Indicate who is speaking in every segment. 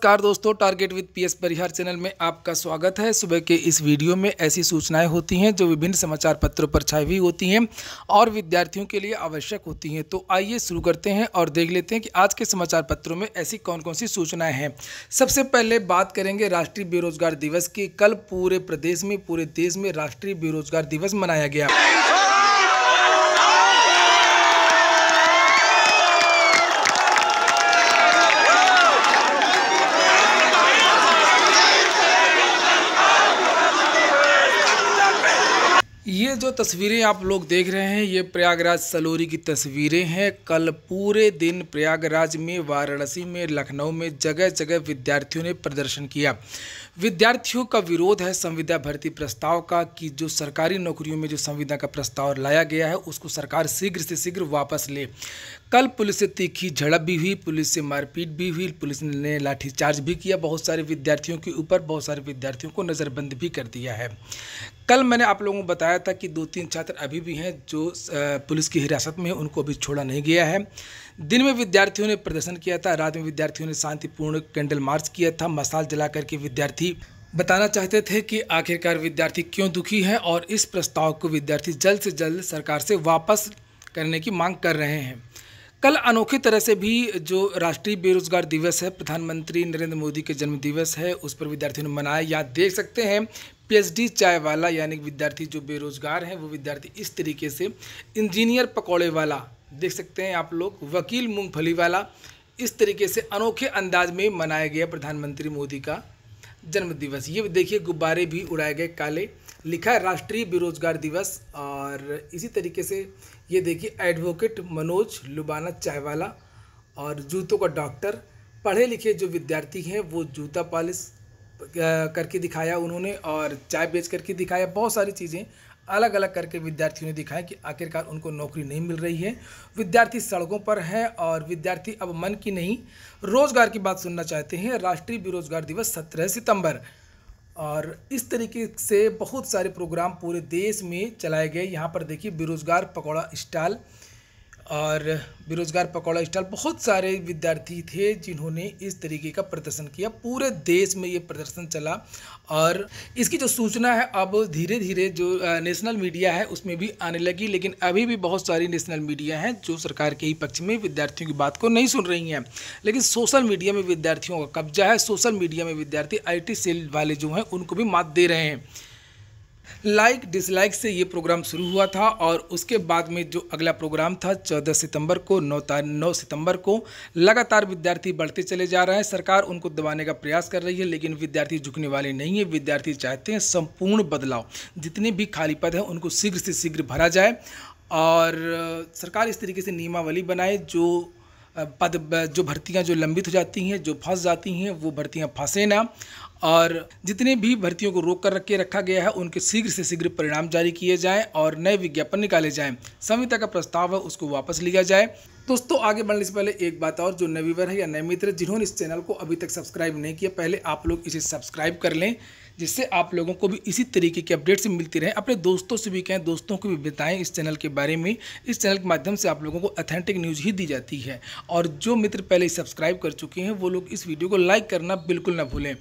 Speaker 1: नमस्कार दोस्तों, target with PS Parihar channel में आपका स्वागत है। सुबह के इस वीडियो में ऐसी सूचनाएं होती हैं जो विभिन्न समाचार पत्रों पर छाई हुई होती हैं और विद्यार्थियों के लिए आवश्यक होती हैं। तो आइए शुरू करते हैं और देख लेते हैं कि आज के समाचार पत्रों में ऐसी कौन कौन सी सूचनाएं हैं। सबसे पहले बात करेंगे राष्ट्रीय बेरोजगार दिवस की। कल पूरे प्रदेश में, पूरे देश में राष्ट्रीय बेरोजगार दिवस मनाया गया। ये जो तस्वीरें आप लोग देख रहे हैं, ये प्रयागराज सलोरी की तस्वीरें हैं। कल पूरे दिन प्रयागराज में, वाराणसी में, लखनऊ में जगह जगह विद्यार्थियों ने प्रदर्शन किया। विद्यार्थियों का विरोध है संविदा भर्ती प्रस्ताव का कि जो सरकारी नौकरियों में जो संविदा का प्रस्ताव लाया गया है उसको सरकार शीघ्र से शीघ्र वापस ले। कल पुलिस से तीखी झड़प भी हुई, पुलिस से मारपीट भी हुई, पुलिस ने लाठीचार्ज भी किया बहुत सारे विद्यार्थियों के ऊपर। बहुत सारे विद्यार्थियों को नज़रबंद भी कर दिया है। कल मैंने आप लोगों को बताया था कि 2-3 छात्र अभी भी हैं जो पुलिस की हिरासत में हैं, उनको अभी छोड़ा नहीं गया है। दिन में विद्यार्थियों ने प्रदर्शन किया था, रात में विद्यार्थियों ने शांतिपूर्ण कैंडल मार्च किया था। मशाल जलाकर के विद्यार्थी बताना चाहते थे कि आखिरकार विद्यार्थी क्यों दुखी हैं और इस प्रस्ताव को विद्यार्थी जल्द से जल्द सरकार से वापस करने की मांग कर रहे हैं। कल अनोखी तरह से भी जो राष्ट्रीय बेरोजगार दिवस है, प्रधानमंत्री नरेंद्र मोदी के जन्म दिवस है, उस पर विद्यार्थियों ने मनाया। यहाँ देख सकते हैं पीएचडी चाय वाला यानी विद्यार्थी जो बेरोजगार हैं वो विद्यार्थी इस तरीके से, इंजीनियर पकौड़े वाला देख सकते हैं आप लोग, वकील मूंगफली वाला, इस तरीके से अनोखे अंदाज में मनाया गया प्रधानमंत्री मोदी का जन्म दिवस। ये देखिए गुब्बारे भी उड़ाए गए काले, लिखा है राष्ट्रीय बेरोजगार दिवस। और इसी तरीके से ये देखिए एडवोकेट मनोज लुबाना चाय वाला और जूतों का डॉक्टर, पढ़े लिखे जो विद्यार्थी हैं वो जूता पॉलिश करके दिखाया उन्होंने और चाय बेच करके दिखाया। बहुत सारी चीज़ें अलग अलग करके विद्यार्थियों ने दिखाया कि आखिरकार उनको नौकरी नहीं मिल रही है। विद्यार्थी सड़कों पर हैं और विद्यार्थी अब मन की नहीं रोजगार की बात सुनना चाहते हैं। राष्ट्रीय बेरोजगार दिवस 17 सितंबर और इस तरीके से बहुत सारे प्रोग्राम पूरे देश में चलाए गए। यहाँ पर देखिए बेरोजगार पकौड़ा स्टॉल और बेरोजगार पकौड़ा स्टॉल, बहुत सारे विद्यार्थी थे जिन्होंने इस तरीके का प्रदर्शन किया। पूरे देश में ये प्रदर्शन चला और इसकी जो सूचना है अब धीरे धीरे जो नेशनल मीडिया है उसमें भी आने लगी। लेकिन अभी भी बहुत सारी नेशनल मीडिया हैं जो सरकार के ही पक्ष में विद्यार्थियों की बात को नहीं सुन रही हैं। लेकिन सोशल मीडिया में विद्यार्थियों का कब्जा है। सोशल मीडिया में विद्यार्थी IT सेल वाले जो हैं उनको भी मात दे रहे हैं। लाइक डिसलाइक से ये प्रोग्राम शुरू हुआ था और उसके बाद में जो अगला प्रोग्राम था 14 सितंबर को, 9 सितंबर को लगातार विद्यार्थी बढ़ते चले जा रहे हैं। सरकार उनको दबाने का प्रयास कर रही है लेकिन विद्यार्थी झुकने वाले नहीं है। विद्यार्थी चाहते हैं संपूर्ण बदलाव, जितने भी खाली पद हैं उनको शीघ्र से शीघ्र भरा जाए और सरकार इस तरीके से नियमावली बनाए जो जो भर्तियां जो लंबित हो जाती हैं, जो फंस जाती हैं, वो भर्तियां फंसे ना और जितने भी भर्तियों को रोक कर रखा गया है उनके शीघ्र से शीघ्र परिणाम जारी किए जाएं और नए विज्ञापन निकाले जाएं। संविदा का प्रस्ताव है उसको वापस लिया जाए। दोस्तों आगे बढ़ने से पहले एक बात और, जो नए व्यूअर है या नए मित्र जिन्होंने इस चैनल को अभी तक सब्सक्राइब नहीं किया, पहले आप लोग इसे सब्सक्राइब कर लें जिससे आप लोगों को भी इसी तरीके के अपडेट्स मिलती रहे। अपने दोस्तों से भी कहें, दोस्तों को भी बताएं इस चैनल के बारे में। इस चैनल के माध्यम से आप लोगों को ऑथेंटिक न्यूज़ ही दी जाती है। और जो मित्र पहले सब्सक्राइब कर चुके हैं वो लोग इस वीडियो को लाइक करना बिल्कुल ना भूलें।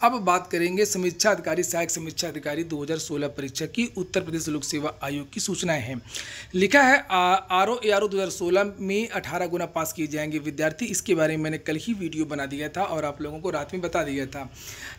Speaker 1: अब बात करेंगे समीक्षा अधिकारी, सहायक समीक्षा अधिकारी 2016 परीक्षा की उत्तर प्रदेश लोक सेवा आयोग की सूचनाएं हैं। लिखा है RO-ARO 2016 में 18 गुना पास किए जाएंगे विद्यार्थी। इसके बारे में मैंने कल ही वीडियो बना दिया था और आप लोगों को रात में बता दिया था।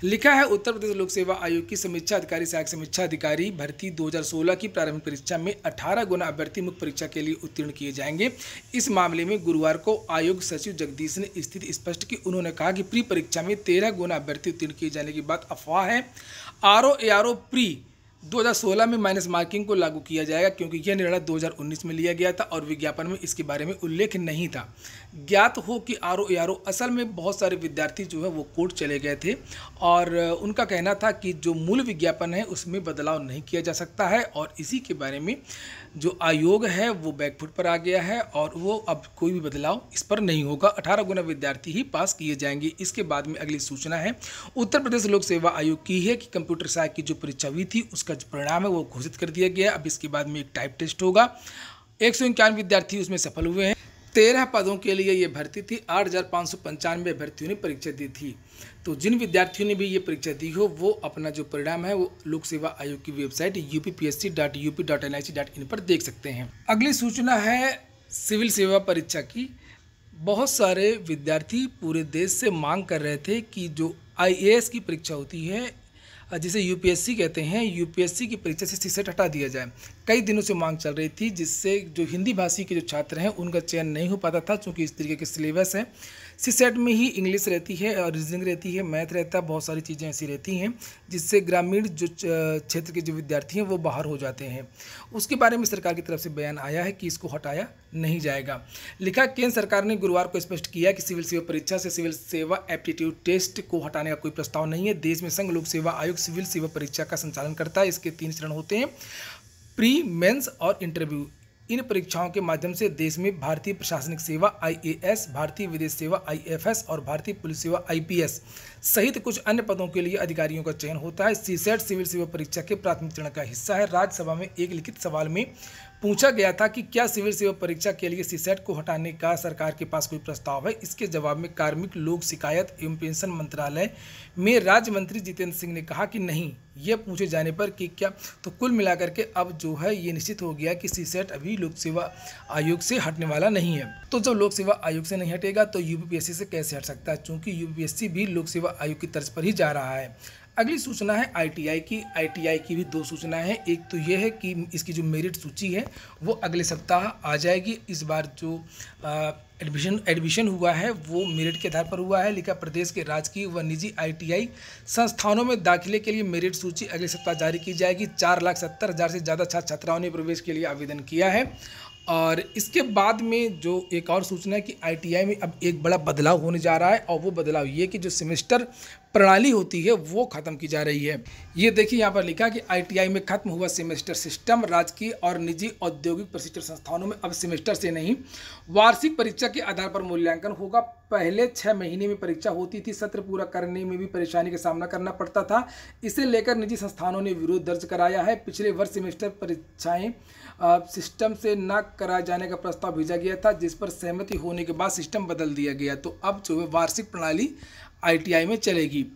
Speaker 1: लिखा है उत्तर प्रदेश लोक सेवा आयोग की समीक्षा अधिकारी, सहायक समीक्षा अधिकारी भर्ती 2016 की प्रारंभिक परीक्षा में 18 गुना अभ्यर्थी मुख्य परीक्षा के लिए उत्तीर्ण किए जाएंगे। इस मामले में गुरुवार को आयोग सचिव जगदीश ने स्थिति स्पष्ट की। उन्होंने कहा कि प्री परीक्षा में 13 गुना अभ्यर्थी उत्तीर्ण किए जाने की बात अफवाह है। RO-ARO प्री 2016 में माइनस मार्किंग को लागू किया जाएगा क्योंकि यह निर्णय 2019 में लिया गया था और विज्ञापन में इसके बारे में उल्लेख नहीं था। ज्ञात हो कि RO-ARO असल में बहुत सारे विद्यार्थी जो है वो कोर्ट चले गए थे और उनका कहना था कि जो मूल विज्ञापन है उसमें बदलाव नहीं किया जा सकता है और इसी के बारे में जो आयोग है वो बैकफुट पर आ गया है और वो अब कोई भी बदलाव इस पर नहीं होगा। 18 गुना विद्यार्थी ही पास किए जाएंगे। इसके बाद में अगली सूचना है उत्तर प्रदेश लोक सेवा आयोग की है कि कंप्यूटर सहायक की जो परीक्षा हुई थी उसका जो परिणाम है वो घोषित कर दिया गया। अब इसके बाद में एक टाइप टेस्ट होगा। 151 विद्यार्थी उसमें सफल हुए हैं। 13 पदों के लिए ये भर्ती थी। 8,595 अभ्यर्थियों ने परीक्षा दी थी। तो जिन विद्यार्थियों ने भी ये परीक्षा दी हो वो अपना जो परिणाम है वो लोक सेवा आयोग की वेबसाइट upsc.up.nic.in पर देख सकते हैं। अगली सूचना है सिविल सेवा परीक्षा की। बहुत सारे विद्यार्थी पूरे देश से मांग कर रहे थे कि जो IAS की परीक्षा होती है, जिसे यूपीएससी कहते हैं, यूपीएससी की परीक्षा से सीसेट हटा दिया जाए। कई दिनों से मांग चल रही थी, जिससे जो हिंदी भाषी के जो छात्र हैं उनका चयन नहीं हो पाता था, क्योंकि इस तरीके के सिलेबस है। सीसेट में ही इंग्लिश रहती है और रीजनिंग रहती है, मैथ रहता है, बहुत सारी चीज़ें ऐसी रहती हैं जिससे ग्रामीण जो क्षेत्र के जो विद्यार्थी हैं वो बाहर हो जाते हैं। उसके बारे में सरकार की तरफ से बयान आया है कि इसको हटाया नहीं जाएगा। लिखा, केंद्र सरकार ने गुरुवार को स्पष्ट किया कि सिविल सेवा परीक्षा से सिविल सेवा एप्टीट्यूड टेस्ट को हटाने का कोई प्रस्ताव नहीं है। देश में संघ लोक सेवा आयोग सिविल सेवा परीक्षा का संचालन करता है। इसके 3 चरण होते हैं, प्री, मेंस और इंटरव्यू। इन परीक्षाओं के माध्यम से देश में भारतीय प्रशासनिक सेवा IAS, भारतीय विदेश सेवा IFS और भारतीय पुलिस सेवा IPS सहित कुछ अन्य पदों के लिए अधिकारियों का चयन होता है। सीसेट सिविल सेवा परीक्षा के प्राथमिक चरण का हिस्सा है। राज्यसभा में एक लिखित सवाल में पूछा गया था कि क्या सिविल सेवा परीक्षा के लिए सीसेट को हटाने का सरकार के पास कोई प्रस्ताव है। इसके जवाब में कार्मिक, लोक शिकायत एवं पेंशन मंत्रालय में राज्य मंत्री जितेंद्र सिंह ने कहा कि नहीं, यह पूछे जाने पर कि क्या, तो कुल मिलाकर के अब जो है ये निश्चित हो गया कि सीसेट अभी लोक सेवा आयोग से हटने वाला नहीं है। तो जब लोक सेवा आयोग से नहीं हटेगा तो यूपीएससी से कैसे हट सकता है, क्योंकि यूपीएससी भी लोक सेवा आयोग की तर्ज पर ही जा रहा है। अगली सूचना है ITI की। ITI की भी 2 सूचनाएं हैं। एक तो ये है कि इसकी जो मेरिट सूची है वो अगले सप्ताह आ जाएगी। इस बार जो एडमिशन हुआ है वो मेरिट के आधार पर हुआ है। लिखा, प्रदेश के राजकीय व निजी ITI संस्थानों में दाखिले के लिए मेरिट सूची अगले सप्ताह जारी की जाएगी। 4,70,000 से ज़्यादा छात्र छात्राओं ने प्रवेश के लिए आवेदन किया है। और इसके बाद में जो एक और सूचना है कि ITI में अब एक बड़ा बदलाव होने जा रहा है, और वो बदलाव ये कि जो सेमेस्टर प्रणाली होती है वो ख़त्म की जा रही है। ये देखिए यहाँ पर लिखा कि ITI में खत्म हुआ सेमेस्टर सिस्टम। राजकीय और निजी औद्योगिक प्रशिक्षण संस्थानों में अब सेमेस्टर से नहीं, वार्षिक परीक्षा के आधार पर मूल्यांकन होगा। पहले 6 महीने में परीक्षा होती थी, सत्र पूरा करने में भी परेशानी का सामना करना पड़ता था। इसे लेकर निजी संस्थानों ने विरोध दर्ज कराया है। पिछले वर्ष सेमेस्टर परीक्षाएं सिस्टम से न कराए जाने का प्रस्ताव भेजा गया था, जिस पर सहमति होने के बाद सिस्टम बदल दिया गया। तो अब जो है वार्षिक प्रणाली ITI में चलेगी।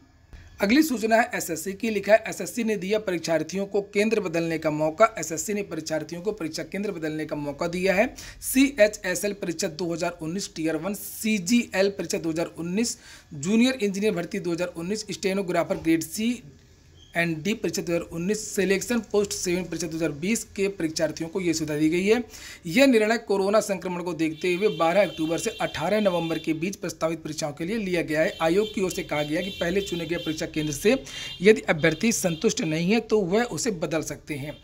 Speaker 1: अगली सूचना है SSC की। लिखा है, SSC ने दिया परीक्षार्थियों को केंद्र बदलने का मौका। SSC ने परीक्षार्थियों को परीक्षा केंद्र बदलने का मौका दिया है। CHSL परीक्षा 2019 टियर 1, CGL परीक्षा 2019, जूनियर इंजीनियर भर्ती 2019, stenographer grade C and D परीक्षा 2019, सिलेक्शन पोस्ट 7 परीक्षा 2020 के परीक्षार्थियों को ये सुविधा दी गई है। यह निर्णय कोरोना संक्रमण को देखते हुए 12 अक्टूबर से 18 नवंबर के बीच प्रस्तावित परीक्षाओं के लिए लिया गया है। आयोग की ओर से कहा गया कि पहले चुने गए परीक्षा केंद्र से यदि अभ्यर्थी संतुष्ट नहीं है तो वह उसे बदल सकते हैं।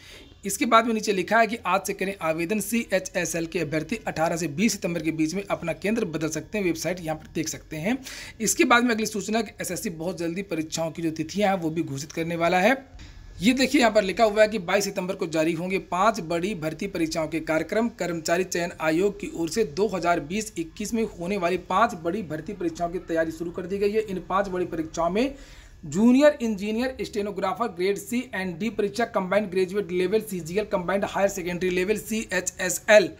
Speaker 1: इसके बाद में नीचे लिखा है कि आज से करें आवेदन। CHSL के अभ्यर्थी 18 से 20 सितंबर के बीच में अपना केंद्र बदल सकते हैं। वेबसाइट यहाँ पर देख सकते हैं। इसके बाद में अगली सूचना कि SSC बहुत जल्दी परीक्षाओं की जो तिथियां हैं वो भी घोषित करने वाला है। ये देखिए यहाँ पर लिखा हुआ है कि 22 सितंबर को जारी होंगे 5 बड़ी भर्ती परीक्षाओं के कार्यक्रम। कर्मचारी चयन आयोग की ओर से 2020-21 में होने वाली 5 बड़ी भर्ती परीक्षाओं की तैयारी शुरू कर दी गई है। इन 5 बड़ी परीक्षाओं में junior engineer, stenographer grade C and D परीक्षा, combined graduate level CGL, combined higher secondary level CHSL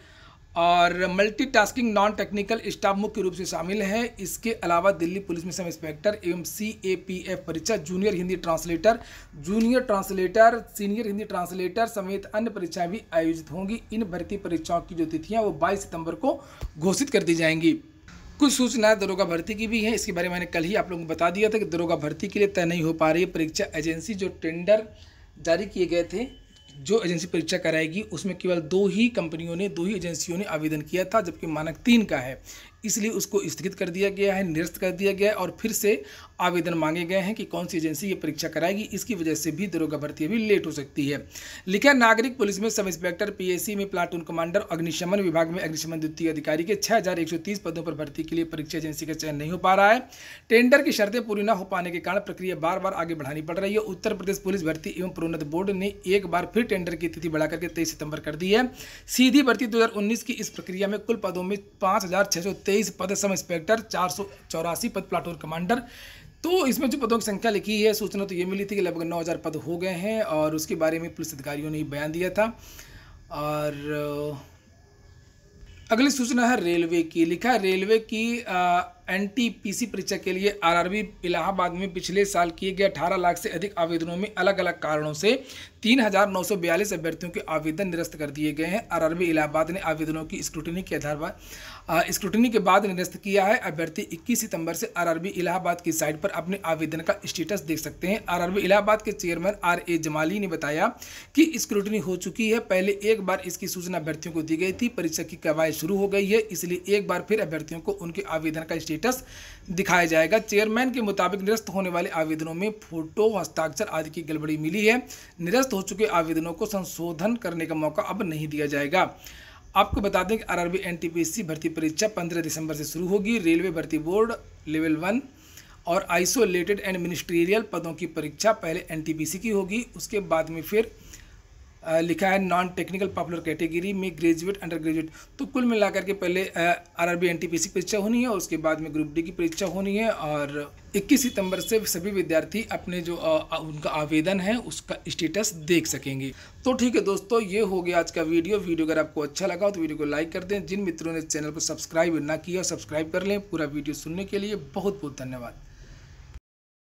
Speaker 1: और मल्टीटास्किंग नॉन टेक्निकल स्टाफ मुख्य रूप से शामिल है। इसके अलावा दिल्ली पुलिस में सब इंस्पेक्टर एवं CAPF परीक्षा, junior Hindi translator, junior translator, senior Hindi translator समेत अन्य परीक्षाएं भी आयोजित होंगी। इन भर्ती परीक्षाओं की जो तिथियां वो 22 सितंबर को घोषित कर दी जाएंगी। कुछ सूचनाएं दरोगा भर्ती की भी हैं। इसके बारे में मैंने कल ही आप लोगों को बता दिया था कि दरोगा भर्ती के लिए तय नहीं हो पा रही है परीक्षा एजेंसी। जो टेंडर जारी किए गए थे, जो एजेंसी परीक्षा कराएगी, उसमें केवल 2 ही एजेंसियों ने आवेदन किया था, जबकि मानक 3 का है। इसलिए उसको स्थगित कर दिया गया है, निरस्त कर दिया गया है और फिर से आवेदन मांगे गए हैं कि कौन सी एजेंसी ये परीक्षा कराएगी। इसकी वजह से भी दरोगा भर्ती अभी लेट हो सकती है। लिखा, नागरिक पुलिस में सब इंस्पेक्टर, PAC में प्लाटून कमांडर, अग्निशमन विभाग में अग्निशमन द्वितीय अधिकारी के 6130 पदों पर भर्ती के लिए परीक्षा एजेंसी का चयन नहीं हो पा रहा है। टेंडर की शर्तें पूरी न हो पाने के कारण प्रक्रिया बार बार आगे बढ़ानी पड़ रही है। उत्तर प्रदेश पुलिस भर्ती एवं प्रोन्नति बोर्ड ने एक बार फिर टेंडर की तिथि बढ़ाकर के 23 सितंबर कर दी है। सीधी भर्ती 2019 की इस प्रक्रिया में कुल पदों में 5623 पद सब इंस्पेक्टर, 484 पद प्लाटून कमांडर। तो इसमें जो पदों की संख्या लिखी है, सूचना तो ये मिली थी कि लगभग 9000 पद हो गए हैं और उसके बारे में पुलिस अधिकारियों ने बयान दिया था। और अगली सूचना है रेलवे की। लिखा है रेलवे की एनटीपीसी परीक्षा के लिए आरआरबी इलाहाबाद में पिछले साल किए गए 18 लाख से अधिक आवेदनों में अलग अलग कारणों से 3,942 अभ्यर्थियों के आवेदन निरस्त कर दिए गए हैं। आरआरबी इलाहाबाद ने आवेदनों की स्क्रूटनी के आधार पर स्क्रूटनी के बाद निरस्त किया है। अभ्यर्थी 21 सितंबर से आरआरबी इलाहाबाद की साइट पर अपने आवेदन का स्टेटस देख सकते हैं। आरआरबी इलाहाबाद के चेयरमैन RA जमाली ने बताया कि स्क्रूटनी हो चुकी है। पहले एक बार इसकी सूचना अभ्यर्थियों को दी गई थी। परीक्षा की कवायद शुरू हो गई है, इसलिए एक बार फिर अभ्यर्थियों को उनके आवेदन का स्टेटस दिखाया जाएगा। चेयरमैन के मुताबिक निरस्त होने वाले आवेदनों में फोटो, हस्ताक्षर आदि की गड़बड़ी मिली है। निरस्त हो चुके आवेदनों को संशोधन करने का मौका अब नहीं दिया जाएगा। आपको बता दें कि आरआरबी एनटीपीसी भर्ती परीक्षा 15 दिसंबर से शुरू होगी। रेलवे भर्ती बोर्ड लेवल 1 और आइसोलेटेड एंड मिनिस्ट्रियल पदों की परीक्षा पहले एनटीपीसी की होगी, उसके बाद में फिर लिखा है नॉन टेक्निकल पॉपुलर कैटेगरी में ग्रेजुएट, अंडर ग्रेजुएट। तो कुल मिलाकर के पहले आरआरबी एनटीपीसी परीक्षा होनी है, उसके बाद में ग्रुप डी की परीक्षा होनी है और 21 सितंबर से सभी विद्यार्थी अपने जो उनका आवेदन है उसका स्टेटस देख सकेंगे। तो ठीक है दोस्तों, ये हो गया आज का वीडियो। अगर आपको अच्छा लगा तो वीडियो को लाइक कर दें। जिन मित्रों ने चैनल को सब्सक्राइब ना किया सब्सक्राइब कर लें। पूरा वीडियो सुनने के लिए बहुत बहुत धन्यवाद।